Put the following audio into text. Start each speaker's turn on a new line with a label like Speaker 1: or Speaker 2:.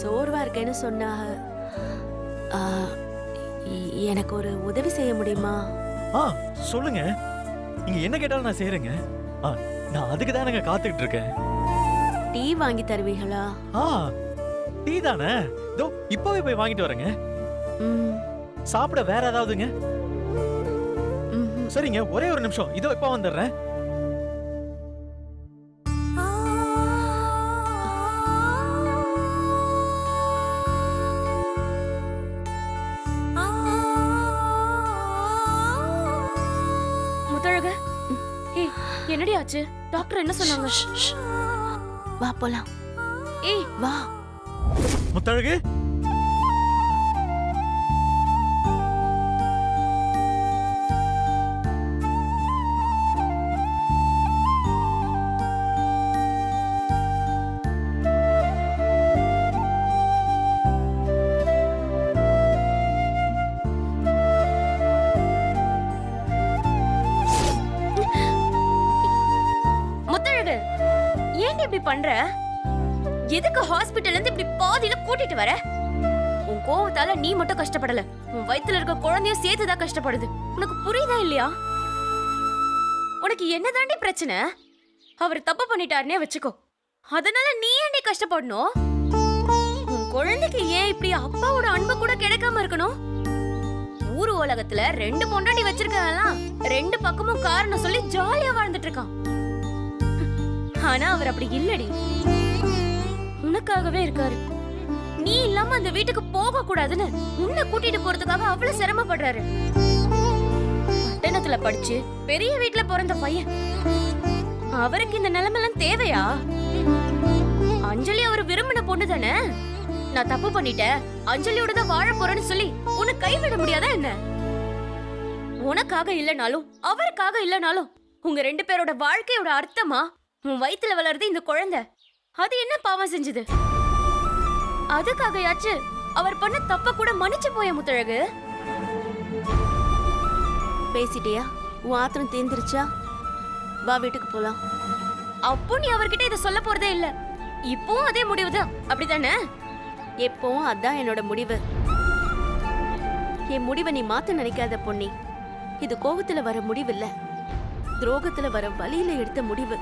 Speaker 1: சோர்வா இருக்கேன்னு சொன்னாக. ஆ, எனக்கு ஒரு உதவி செய்ய முடியுமா?
Speaker 2: சொல்லுங்க. நீங்க என்ன கேட்டாலும் நான் செய்யறேங்க. நான் அதுக்கு தானங்க காத்துக்கிட்டு இருக்கேன்.
Speaker 1: டீ வாங்கி தருவீங்களா?
Speaker 2: டீ தானே, இதோ இப்பவே போய் வாங்கிட்டு வரேங்க. சாப்பிட வேற ஏதாவதுங்க? சரிங்க, ஒரே ஒரு நிமிஷம், இதோ இப்ப வந்துடுறேன்.
Speaker 3: முத்தழகு, என்னடி ஆச்சு? டாக்டர் என்ன சொன்னாங்க?
Speaker 1: வா போலாம்.
Speaker 3: ஏய்
Speaker 1: வா.
Speaker 2: முத்தழகு,
Speaker 3: முத்தழகு, ஏன் இப்படி பண்ற? எதுக்கு ஹாஸ்பிடல்ல இருந்து இப்படி பாதியில கூட்டிட்டு வர? உன் கோவத்தால நீ மட்டும் கஷ்டப்படல, உன் வயித்துல இருக்க குழந்தையும் சேர்த்துதான் கஷ்டப்படுது. உனக்கு புரியுதா இல்லையா? உனக்கு என்னதாண்டி பிரச்சனை? அவர் தப்பு பண்ணிட்டாருன்னே வச்சுக்கோ, அதனால நீ ஏன்டி கஷ்டப்படணும்? உன் குழந்தைக்கு ஏன் இப்படி அப்பாவோட அன்பு கூட கிடைக்காம இருக்கணும்? ஊரு உலகத்துல 2 பொண்டாட்டி வச்சிருக்கலாம், 2 பக்கமும் காரணம் சொல்லி ஜாலியா வாழ்ந்துட்டு இருக்கான். ஆனா அவர் அப்படி இல்லடி, உனக்காகவே இருக்காரு. நீ இல்லாம அந்த வீட்டுக்கு போக கூடாதுன்னு உன்னை கூட்டிட்டு போறதுக்காக அவ்வளவு சிரமப்படுறாரு. பட்டணத்துல படிச்சு பெரிய வீட்டுல பிறந்த பையன், அவருக்கு இந்த நிலைமெல்லாம் தேவையா? அஞ்சலி அவர் விரும்பின பொண்ணு தானே. நான் தப்பு பண்ணிட்டேன், அஞ்சலியோட தான் வாழ போறேன்னு சொல்லி உன்னை கைவிட முடியாதா என்ன? உனக்காக இல்லனாலும் அவருக்காக இல்லனாலும் உங்க 2 பேரோட வாழ்க்கையோட அர்த்தமா உன் வயித்துல வளருது இந்த குழந்தை. அது என்ன பாவம் செஞ்சது? அதுக்காகயாச்சு அவர் பண்ண தப்ப கூட மன்னிச்சு போய முத்தழகு.
Speaker 1: பேசிட்டியா? உன் ஆத்திரம் தீர்ந்துருச்சா? வா வீட்டுக்கு போலாம்.
Speaker 3: அப்போ நீ அவர்கிட்ட இத சொல்ல போறதே இல்ல. இப்பவும் அதே முடிவுதான், அப்படிதானே?
Speaker 1: எப்பவும் அதான் என்னோட முடிவு. என் முடிவை நீ மாத்த நினைக்காத பொன்னி. இது கோபத்துல வர முடிவு இல்ல, துரோகத்துல வர வழியில எடுத்த முடிவு.